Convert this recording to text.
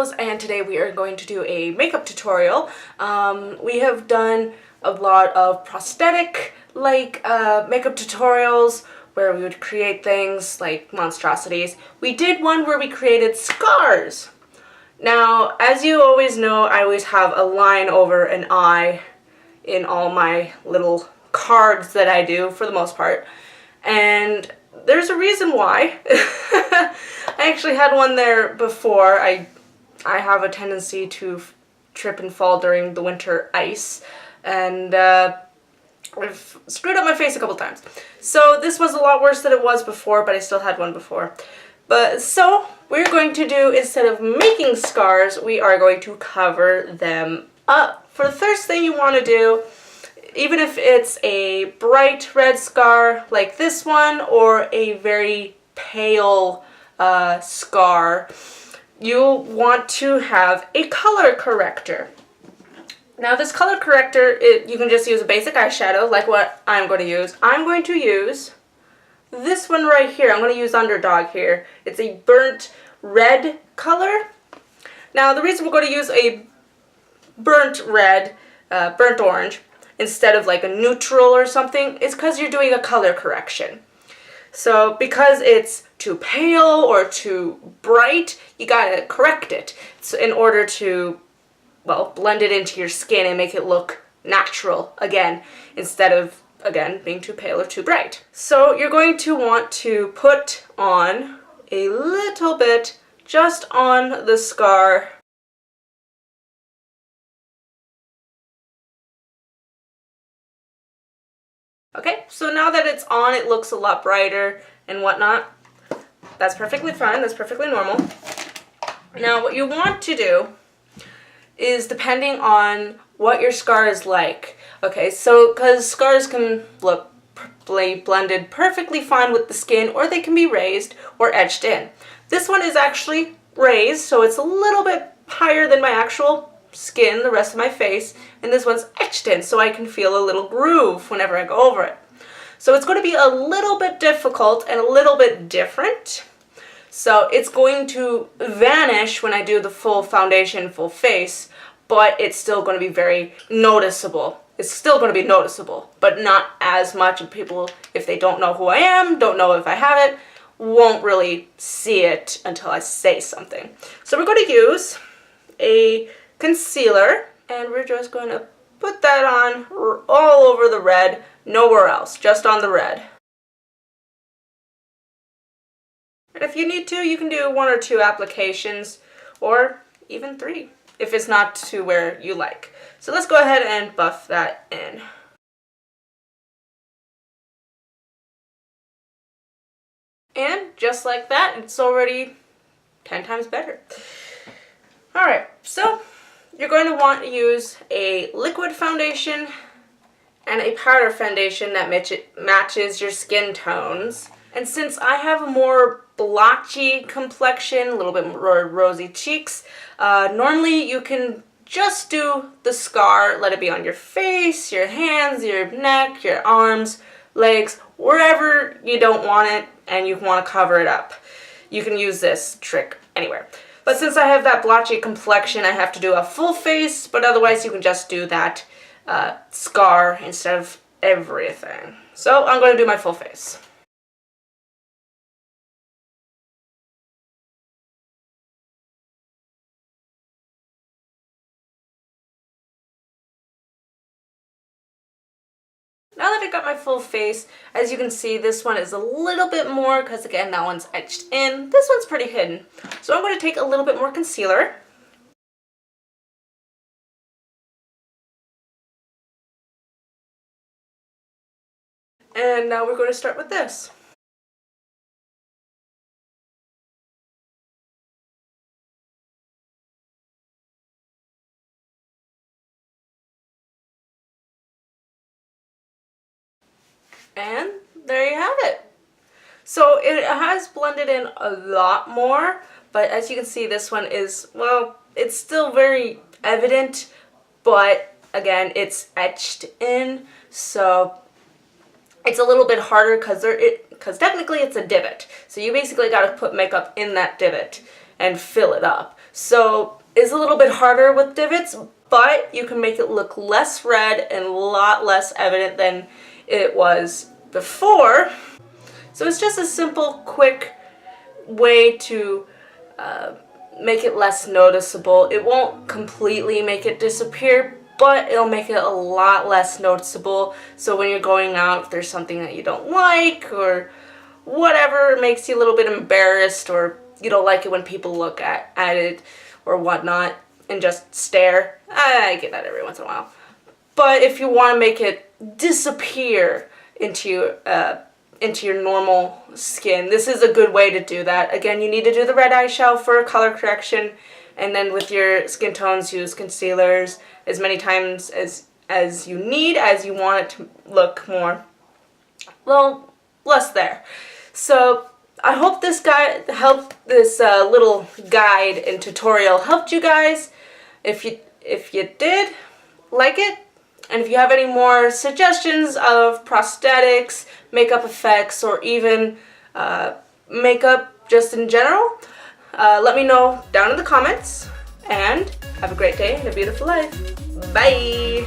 Rose, and today we are going to do a makeup tutorial. We have done a lot of prosthetic makeup tutorials where we would create things like monstrosities. We did one where we created scars. Now, as you always know, I always have a line over an eye in all my little cards that I do for the most part, and there's a reason why. I actually had one there before. I have a tendency to trip and fall during the winter ice, and I've screwed up my face a couple times. So this was a lot worse than it was before, but I still had one before. But so we're going to do, instead of making scars, we are going to cover them up. For the first thing you want to do, even if it's a bright red scar like this one or a very pale scar, you want to have a color corrector. Now this color corrector, you can just use a basic eyeshadow like what I'm going to use. I'm going to use this one right here. I'm going to use Underdog here. It's a burnt red color. Now the reason we're going to use a burnt red, burnt orange, instead of like a neutral or something, is because you're doing a color correction. So because it's too pale or too bright, you gotta correct it in order to, well, blend it into your skin and make it look natural again, instead of, again, being too pale or too bright. So you're going to want to put on a little bit just on the scar. Okay, so now that it's on, it looks a lot brighter and whatnot. That's perfectly fine, that's perfectly normal. Now what you want to do is, depending on what your scar is like, okay, so because scars can look blended perfectly fine with the skin, or they can be raised or etched in. This one is actually raised, so it's a little bit higher than my actual skin, the rest of my face, and this one's etched in, so I can feel a little groove whenever I go over it. So it's going to be a little bit difficult and a little bit different. So it's going to vanish when I do the full foundation, full face, but it's still going to be very noticeable. It's still going to be noticeable, but not as much, and people, if they don't know who I am, don't know if I have it, won't really see it until I say something. So we're going to use a concealer, and we're just going to put that on all over the red, nowhere else, just on the red. And if you need to, you can do 1 or 2 applications, or even 3, if it's not to where you like. So let's go ahead and buff that in. And just like that, it's already 10 times better. Alright, so you're going to want to use a liquid foundation and a powder foundation that matches your skin tones. And since I have a more blotchy complexion, a little bit more rosy cheeks, normally you can just do the scar, let it be on your face, your hands, your neck, your arms, legs, wherever you don't want it and you want to cover it up. You can use this trick anywhere. But since I have that blotchy complexion, I have to do a full face, but otherwise you can just do that scar instead of everything. So I'm going to do my full face. Now that I got my full face, as you can see, this one is a little bit more, because again, that one's etched in. This one's pretty hidden. So I'm going to take a little bit more concealer. And now we're going to start with this. And there you have it. So it has blended in a lot more, but as you can see, this one is, well, it's still very evident, but again, it's etched in, so it's a little bit harder because technically it's a divot. So you basically got to put makeup in that divot and fill it up. So is a little bit harder with divots, but you can make it look less red and a lot less evident than it was before. So it's just a simple, quick way to make it less noticeable. It won't completely make it disappear, but it'll make it a lot less noticeable. So when you're going out, if there's something that you don't like or whatever makes you a little bit embarrassed, or you don't like it when people look at it or whatnot and just stare. I get that every once in a while. But if you want to make it disappear into your normal skin, this is a good way to do that. Again, you need to do the red eyeshadow for color correction, and then with your skin tones, use concealers as many times as you need, as you want it to look more, well, less there. So I hope this little guide and tutorial helped you guys. If you did, like it. And if you have any more suggestions of prosthetics, makeup effects, or even makeup just in general, let me know down in the comments. And have a great day and a beautiful life. Bye!